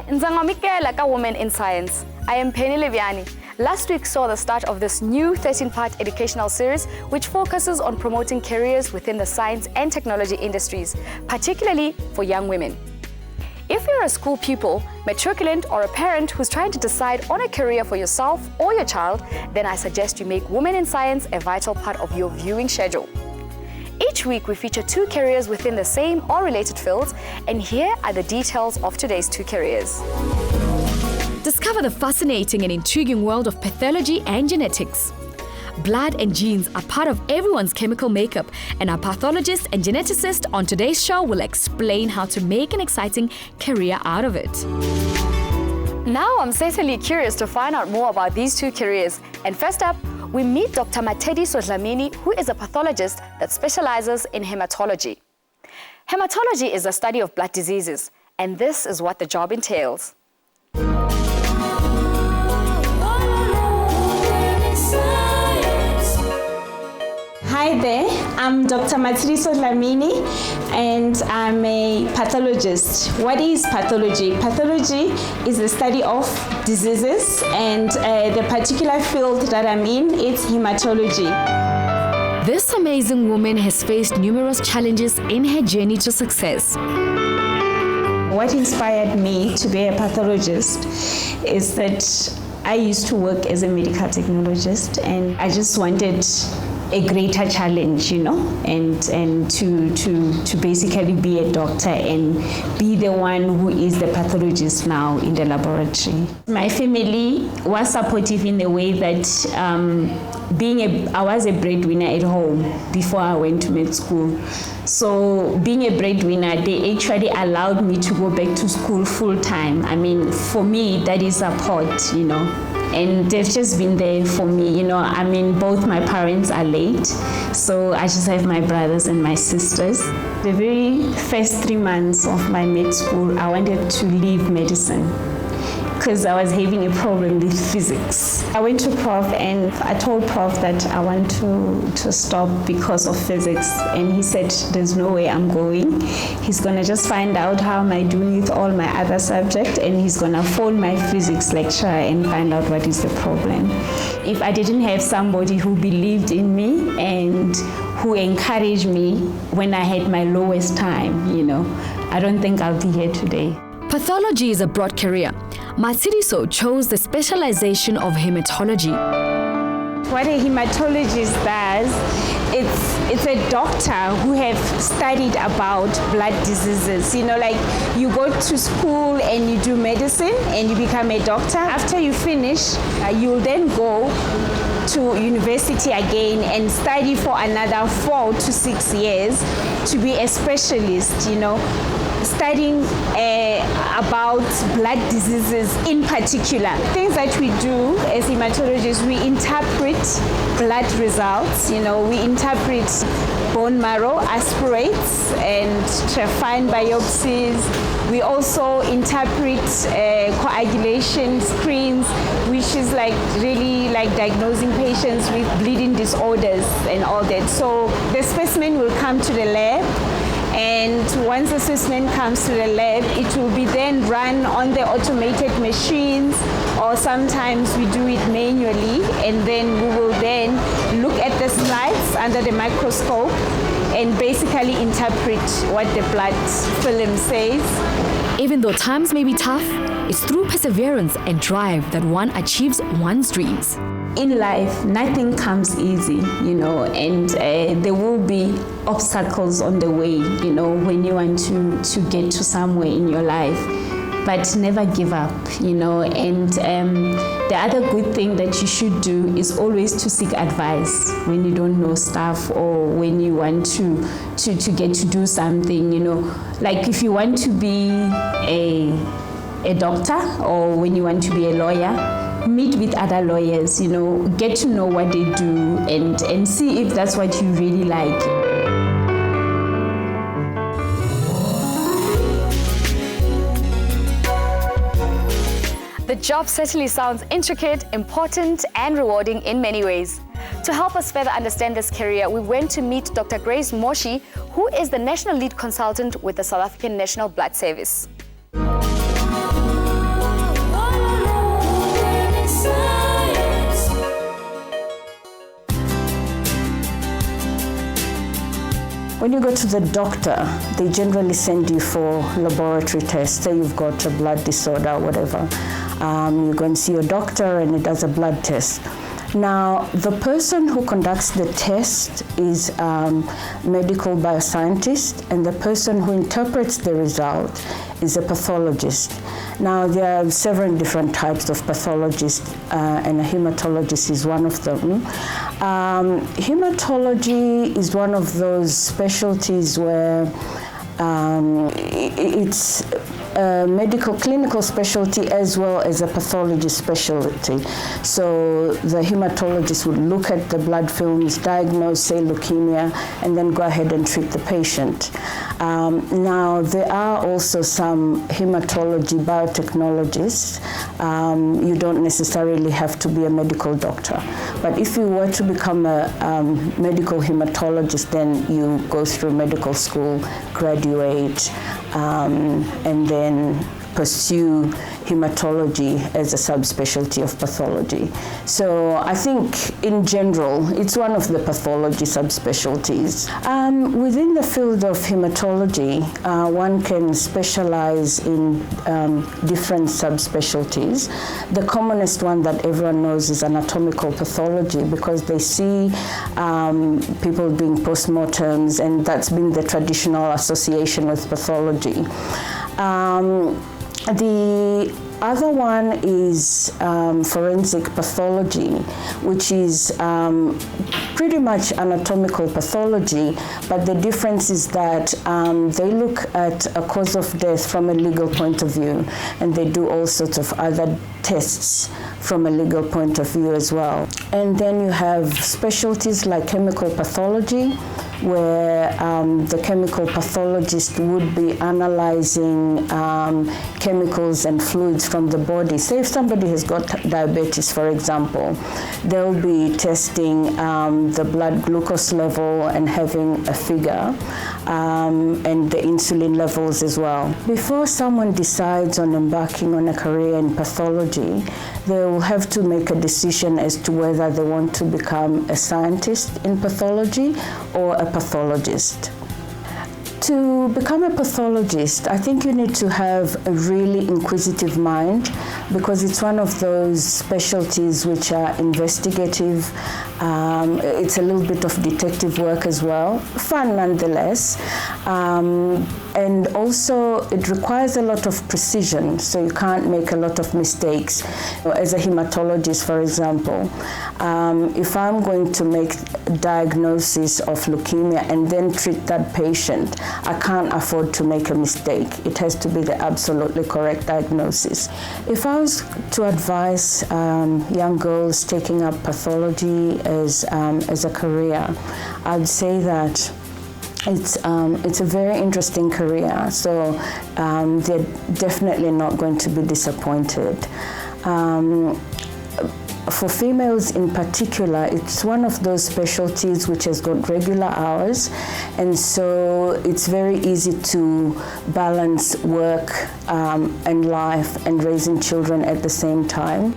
Hi, Nzangamikela ka Women in Science. I am Penny Leviani. Last week saw the start of this new 13-part educational series which focuses on promoting careers within the science and technology industries, particularly for young women. If you're a school pupil, matriculant, or a parent who's trying to decide on a career for yourself or your child, then I suggest you make Women in Science a vital part of your viewing schedule. Each week we feature 2 careers within the same or related fields, and here are the details of today's 2 careers. Discover the fascinating and intriguing world of pathology and genetics. Blood and genes are part of everyone's chemical makeup, and our pathologist and geneticist on today's show will explain how to make an exciting career out of it. Now I'm certainly curious to find out more about these 2 careers, and first up, we meet Dr. Matshediso Dhamini, who is a pathologist that specializes in haematology. Haematology is the study of blood diseases, and this is what the job entails. Hi there, I'm Dr. Matshediso Dhamini and I'm a pathologist. What is pathology? Pathology is the study of diseases, and the particular field that I'm in is hematology. This amazing woman has faced numerous challenges in her journey to success. What inspired me to be a pathologist is that I used to work as a medical technologist, and I just wanted a greater challenge, and to basically be a doctor and be the one who is the pathologist now in the laboratory. My family was supportive in the way that I was a breadwinner at home before I went to med school. So being a breadwinner, they actually allowed me to go back to school full time. I mean, for me, that is support, and they've just been there for me, I mean, both my parents are late, so I just have my brothers and my sisters. The very first 3 months of my med school, I wanted to leave medicine because I was having a problem with physics. I went to Prof and I told Prof that I want to stop because of physics, and he said there's no way I'm going. He's gonna just find out how am I doing with all my other subjects, and he's gonna phone my physics lecturer and find out what is the problem. If I didn't have somebody who believed in me and who encouraged me when I had my lowest time, I don't think I'll be here today. Pathology is a broad career. Matshediso chose the specialization of hematology. What a hematologist does, it's a doctor who have studied about blood diseases. Like you go to school and you do medicine and you become a doctor. After you finish, you'll then go to university again and study for another 4 to 6 years to be a specialist, studying about blood diseases in particular. Things that we do as hematologists, we interpret blood results, we interpret bone marrow aspirates and trophine biopsies. We also interpret coagulation screens, which is really like diagnosing patients with bleeding disorders and all that. So the specimen will come to the lab, and once the specimen comes to the lab, it will be then run on the automated machines, or sometimes we do it manually, and then we will then look at the slides under the microscope and basically interpret what the blood film says. Even though times may be tough, it's through perseverance and drive that one achieves one's dreams. In life, nothing comes easy, and there will be obstacles on the way, when you want to get to somewhere in your life. But never give up, and the other good thing that you should do is always to seek advice when you don't know stuff, or when you want to get to do something, like if you want to be a doctor, or when you want to be a lawyer, meet with other lawyers, get to know what they do and see if that's what you really like. The job certainly sounds intricate, important, and rewarding in many ways. To help us further understand this career, we went to meet Dr. Grace Moshi, who is the National Lead Consultant with the South African National Blood Service. When you go to the doctor, they generally send you for laboratory tests. Say you've got a blood disorder, whatever. You go and see your doctor and it does a blood test. Now, the person who conducts the test is medical bioscientist, and the person who interprets the result is a pathologist. Now, there are several different types of pathologists, and a hematologist is one of them. Hematology is one of those specialties where it's a medical clinical specialty as well as a pathology specialty. So the hematologist would look at the blood films, diagnose, say, leukemia, and then go ahead and treat the patient. Now, there are also some hematology biotechnologists. You don't necessarily have to be a medical doctor. But if you were to become a medical hematologist, then you go through medical school, graduate, and then pursue hematology as a subspecialty of pathology. So I think in general, it's one of the pathology subspecialties. Within the field of hematology, one can specialize in different subspecialties. The commonest one that everyone knows is anatomical pathology, because they see people doing postmortems, and that's been the traditional association with pathology. The other one is forensic pathology, which is pretty much anatomical pathology, but the difference is that they look at a cause of death from a legal point of view, and they do all sorts of other tests from a legal point of view as well. And then you have specialties like chemical pathology, where the chemical pathologist would be analyzing chemicals and fluids from the body. Say if somebody has got diabetes, for example, they'll be testing the blood glucose level and having a figure, and the insulin levels as well. Before someone decides on embarking on a career in pathology, they will have to make a decision as to whether they want to become a scientist in pathology or a pathologist. To become a pathologist, I think you need to have a really inquisitive mind, because it's one of those specialties which are investigative. It's a little bit of detective work as well, fun nonetheless. And also it requires a lot of precision, so you can't make a lot of mistakes. As a hematologist, for example, if I'm going to make a diagnosis of leukemia and then treat that patient, I can't afford to make a mistake. It has to be the absolutely correct diagnosis. If I was to advise young girls taking up pathology as a career, I'd say that it's a very interesting career, so they're definitely not going to be disappointed. For females in particular, it's one of those specialties which has got regular hours, and so it's very easy to balance work and life and raising children at the same time.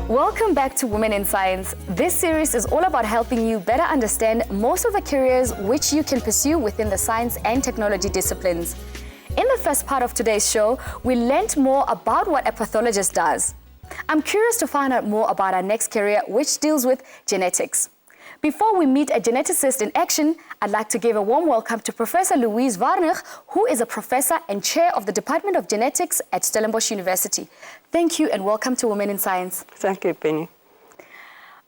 Welcome back to Women in Science. This series is all about helping you better understand most of the careers which you can pursue within the science and technology disciplines. In the first part of today's show, we learned more about what a pathologist does. I'm curious to find out more about our next career, which deals with genetics. Before we meet a geneticist in action, I'd like to give a warm welcome to Professor Louise Warnich, who is a professor and chair of the Department of Genetics at Stellenbosch University. Thank you and welcome to Women in Science. Thank you, Penny.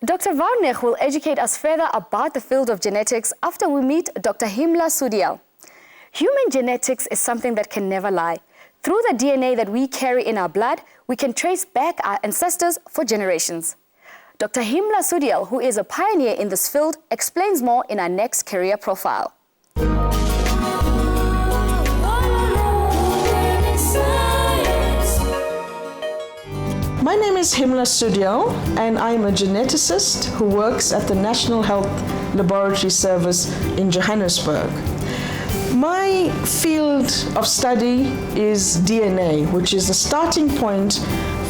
Dr. Warnich will educate us further about the field of genetics after we meet Dr. Heimla Soodyal. Human genetics is something that can never lie. Through the DNA that we carry in our blood, we can trace back our ancestors for generations. Dr. Heimla Soodyal, who is a pioneer in this field, explains more in our next career profile. My name is Heimla Soodyal, and I'm a geneticist who works at the National Health Laboratory Service in Johannesburg. My field of study is DNA, which is the starting point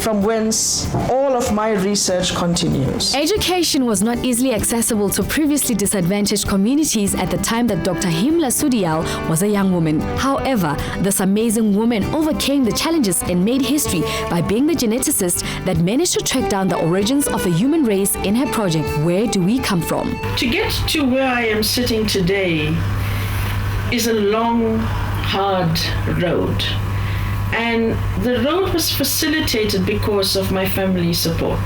from whence all of my research continues. Education was not easily accessible to previously disadvantaged communities at the time that Dr. Heimla Soodyal was a young woman. However, this amazing woman overcame the challenges and made history by being the geneticist that managed to track down the origins of the human race in her project, Where Do We Come From? To get to where I am sitting today is a long, hard road. And the road was facilitated because of my family support.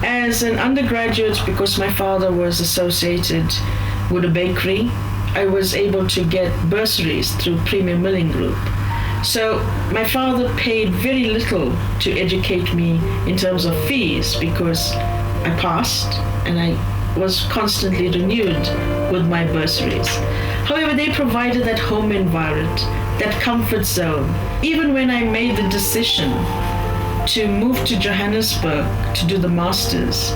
As an undergraduate, because my father was associated with a bakery, I was able to get bursaries through Premier Milling Group. So my father paid very little to educate me in terms of fees because I passed and I was constantly renewed with my bursaries. However, they provided that home environment, that comfort zone. Even when I made the decision to move to Johannesburg to do the master's,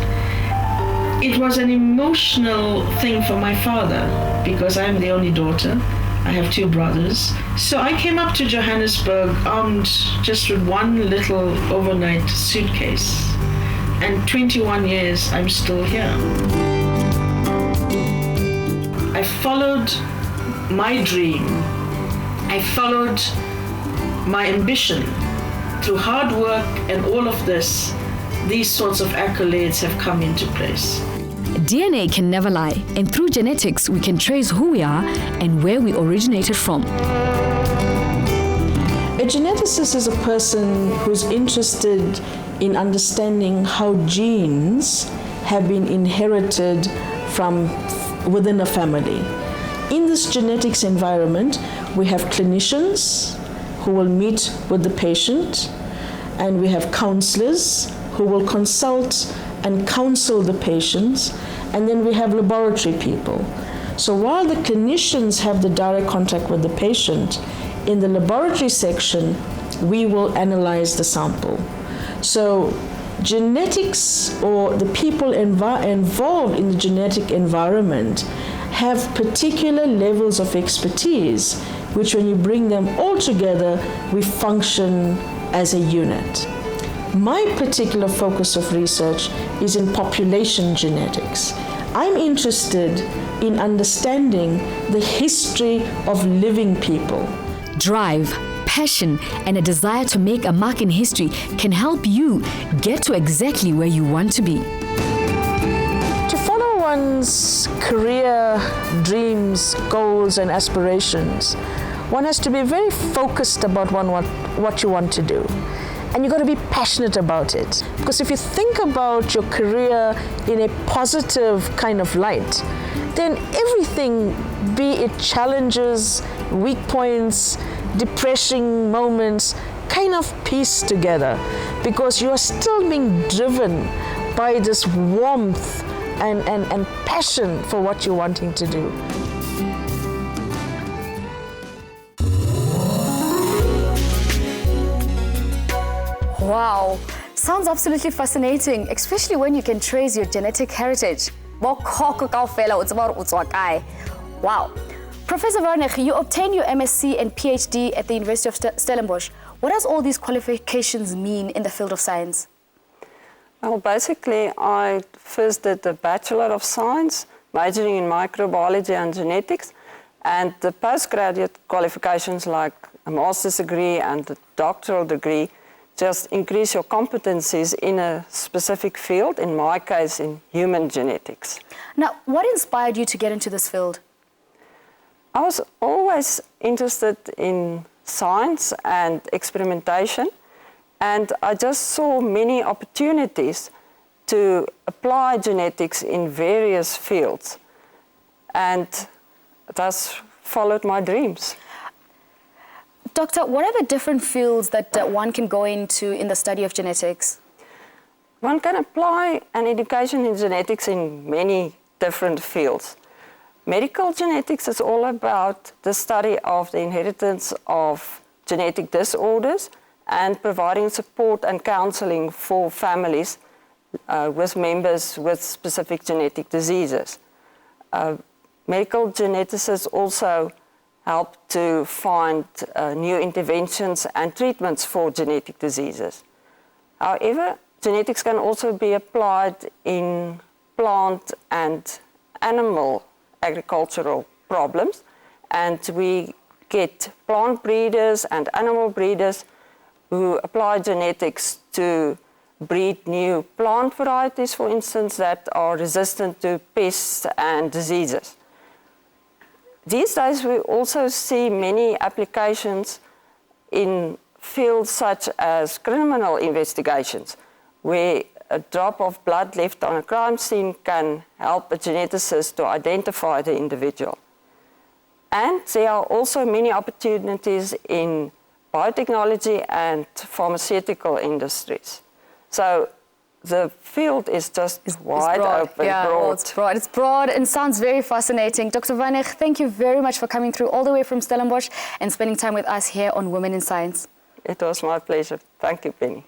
it was an emotional thing for my father because I'm the only daughter. I have 2 brothers. So I came up to Johannesburg armed just with one little overnight suitcase. And 21 years, I'm still here. I followed my dream. I followed my ambition through hard work, and all of this, these sorts of accolades have come into place. DNA can never lie, and through genetics, we can trace who we are and where we originated from. A geneticist is a person who's interested in understanding how genes have been inherited from within a family. In this genetics environment, we have clinicians who will meet with the patient, and we have counselors who will consult and counsel the patients, and then we have laboratory people. So while the clinicians have the direct contact with the patient, in the laboratory section, we will analyze the sample. So genetics, or the people involved in the genetic environment, have particular levels of expertise, which when you bring them all together, we function as a unit. My particular focus of research is in population genetics. I'm interested in understanding the history of living people. Drive, passion, and a desire to make a mark in history can help you get to exactly where you want to be. To follow one's career, dreams, goals, and aspirations, one has to be very focused about what you want to do. And you've got to be passionate about it. Because if you think about your career in a positive kind of light, then everything, be it challenges, weak points, depressing moments, kind of piece together. Because you are still being driven by this warmth and passion for what you're wanting to do. Wow, sounds absolutely fascinating, especially when you can trace your genetic heritage. Wow. Professor Warnich, you obtained your MSc and PhD at the University of Stellenbosch. What does all these qualifications mean in the field of science? Well, basically, I first did the Bachelor of Science, majoring in microbiology and genetics, and the postgraduate qualifications like a master's degree and a doctoral degree just increase your competencies in a specific field, in my case, in human genetics. Now, what inspired you to get into this field? I was always interested in science and experimentation, and I just saw many opportunities to apply genetics in various fields, and thus followed my dreams. Doctor, what are the different fields that one can go into in the study of genetics? One can apply an education in genetics in many different fields. Medical genetics is all about the study of the inheritance of genetic disorders and providing support and counseling for families with members with specific genetic diseases. Medical geneticists also help to find new interventions and treatments for genetic diseases. However, genetics can also be applied in plant and animal agricultural problems, and we get plant breeders and animal breeders who apply genetics to breed new plant varieties, for instance, that are resistant to pests and diseases. These days we also see many applications in fields such as criminal investigations, where a drop of blood left on a crime scene can help a geneticist to identify the individual. And there are also many opportunities in biotechnology and pharmaceutical industries. So the field is just wide open, yeah, broad. Well, it's broad. It's broad and sounds very fascinating. Dr. Warnich, thank you very much for coming through all the way from Stellenbosch and spending time with us here on Women in Science. It was my pleasure. Thank you, Penny.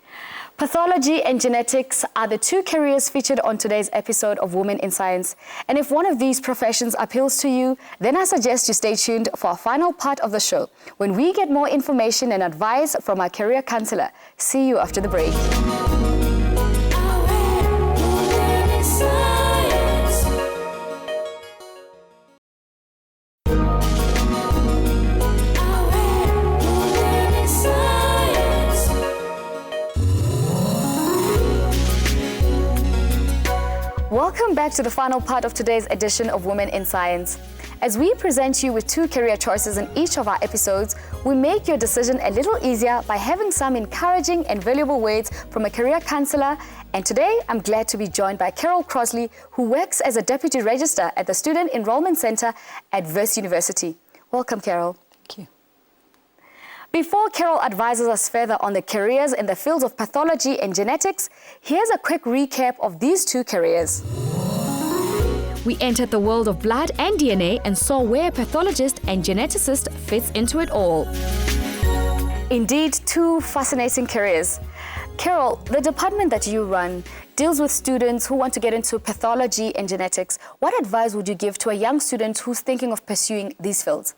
Pathology and genetics are the two careers featured on today's episode of Women in Science. And if one of these professions appeals to you, then I suggest you stay tuned for our final part of the show, when we get more information and advice from our career counselor. See you after the break. Welcome back to the final part of today's edition of Women in Science. As we present you with two career choices in each of our episodes, we make your decision a little easier by having some encouraging and valuable words from a career counselor. And today, I'm glad to be joined by Carol Crosley, who works as a Deputy Registrar at the Student Enrollment Center at Wits University. Welcome, Carol. Thank you. Before Carol advises us further on the careers in the fields of pathology and genetics, here's a quick recap of these two careers. We entered the world of blood and DNA and saw where a pathologist and geneticist fits into it all. Indeed, two fascinating careers. Carol, the department that you run deals with students who want to get into pathology and genetics. What advice would you give to a young student who's thinking of pursuing these fields?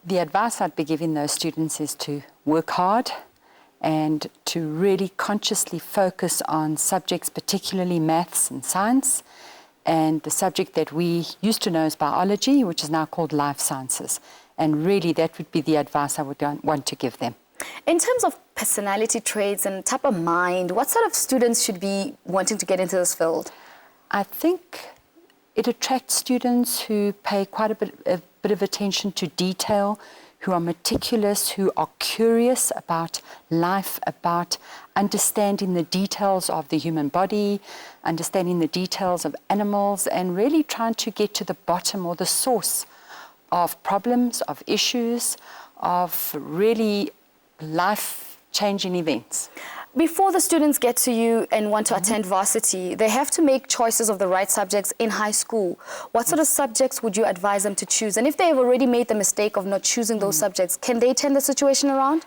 The advice I'd be giving those students is to work hard and to really consciously focus on subjects, particularly maths and science, and the subject that we used to know as biology, which is now called life sciences. And really that would be the advice I would want to give them. In terms of personality traits and type of mind, what sort of students should be wanting to get into this field? I think it attracts students who pay quite a bit of attention to detail, who are meticulous, who are curious about life, about understanding the details of the human body, understanding the details of animals, and really trying to get to the bottom or the source of problems, of issues, of really life-changing events. Before the students get to you and want to attend varsity, they have to make choices of the right subjects in high school. What sort of subjects would you advise them to choose? And if they've already made the mistake of not choosing those subjects, can they turn the situation around?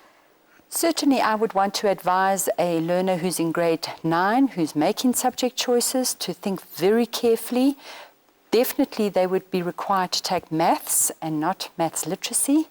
Certainly, I would want to advise a learner who's in grade 9, who's making subject choices, to think very carefully. Definitely, they would be required to take maths and not maths literacy.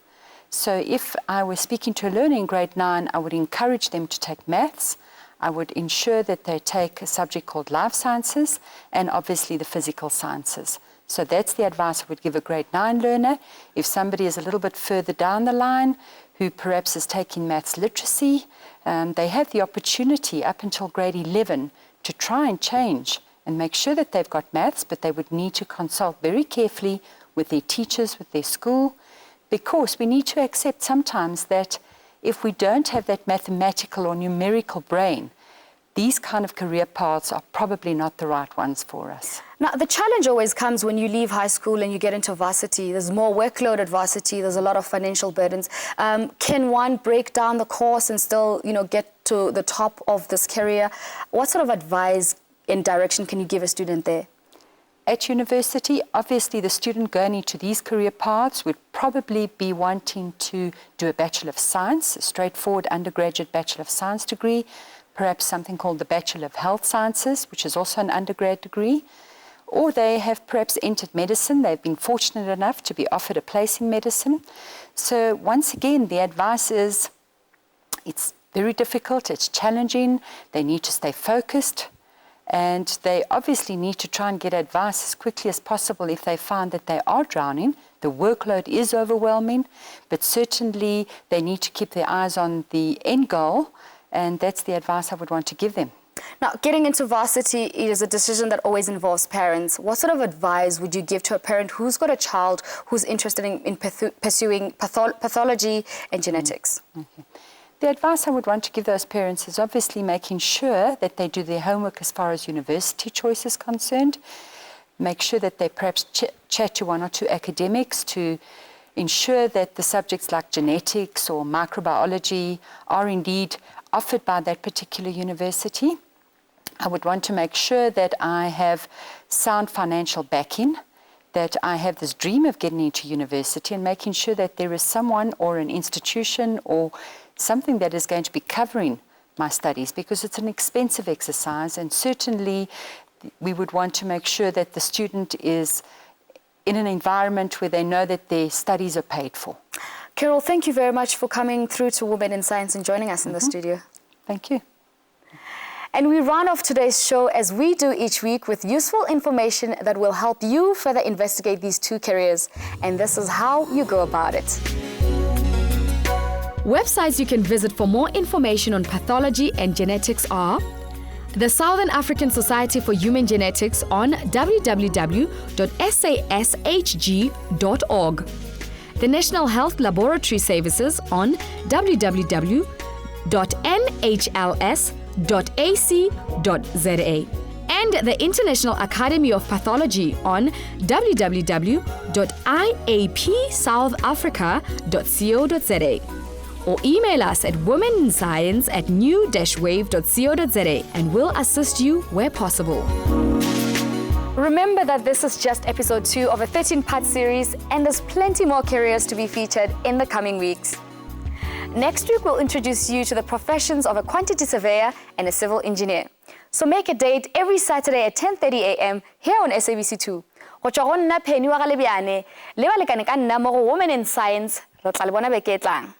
So if I were speaking to a learner in grade 9, I would encourage them to take maths. I would ensure that they take a subject called life sciences and obviously the physical sciences. So that's the advice I would give a grade 9 learner. If somebody is a little bit further down the line, who perhaps is taking maths literacy, they have the opportunity up until grade 11 to try and change and make sure that they've got maths, but they would need to consult very carefully with their teachers, with their school, because we need to accept sometimes that if we don't have that mathematical or numerical brain, these kind of career paths are probably not the right ones for us. Now, the challenge always comes when you leave high school and you get into varsity. There's more workload at varsity. There's a lot of financial burdens. Can one break down the course and still, get to the top of this career? What sort of advice and direction can you give a student there? at university. Obviously, the student going into these career paths would probably be wanting to do a Bachelor of Science, a straightforward undergraduate Bachelor of Science degree, perhaps something called the Bachelor of Health Sciences, which is also an undergrad degree. Or they have perhaps entered medicine. They've been fortunate enough to be offered a place in medicine. So once again, the advice is it's very difficult, it's challenging, they need to stay focused, and they obviously need to try and get advice as quickly as possible if they find that they are drowning. The workload is overwhelming, but certainly they need to keep their eyes on the end goal, and that's the advice I would want to give them. Now, getting into varsity is a decision that always involves parents. What sort of advice would you give to a parent who's got a child who's interested in pursuing pathology and genetics? Okay. The advice I would want to give those parents is obviously making sure that they do their homework as far as university choice is concerned. Make sure that they perhaps chat to one or two academics to ensure that the subjects like genetics or microbiology are indeed offered by that particular university. I would want to make sure that I have sound financial backing, that I have this dream of getting into university, and making sure that there is someone or an institution or something that is going to be covering my studies, because it's an expensive exercise, and certainly we would want to make sure that the student is in an environment where they know that their studies are paid for. Carol, thank you very much for coming through to Women in Science and joining us in the studio. Thank you. And we round off today's show, as we do each week, with useful information that will help you further investigate these two careers. And this is how you go about it. Websites you can visit for more information on pathology and genetics are the Southern African Society for Human Genetics on www.sashg.org, the National Health Laboratory Services on www.nhls.ac.za, and the International Academy of Pathology on www.iapsouthafrica.co.za. Or email us at womeninscience@new-wave.co.za, and we'll assist you where possible. Remember that this is just episode 2 of a 13-part series, and there's plenty more careers to be featured in the coming weeks. Next week, we'll introduce you to the professions of a quantity surveyor and a civil engineer. So make a date every Saturday at 10:30 a.m. here on SABC2. Go tswa go nna Penny wa Galebiane, le balekane ka nna mo go Women in Science, re tla le bona beke e tlang.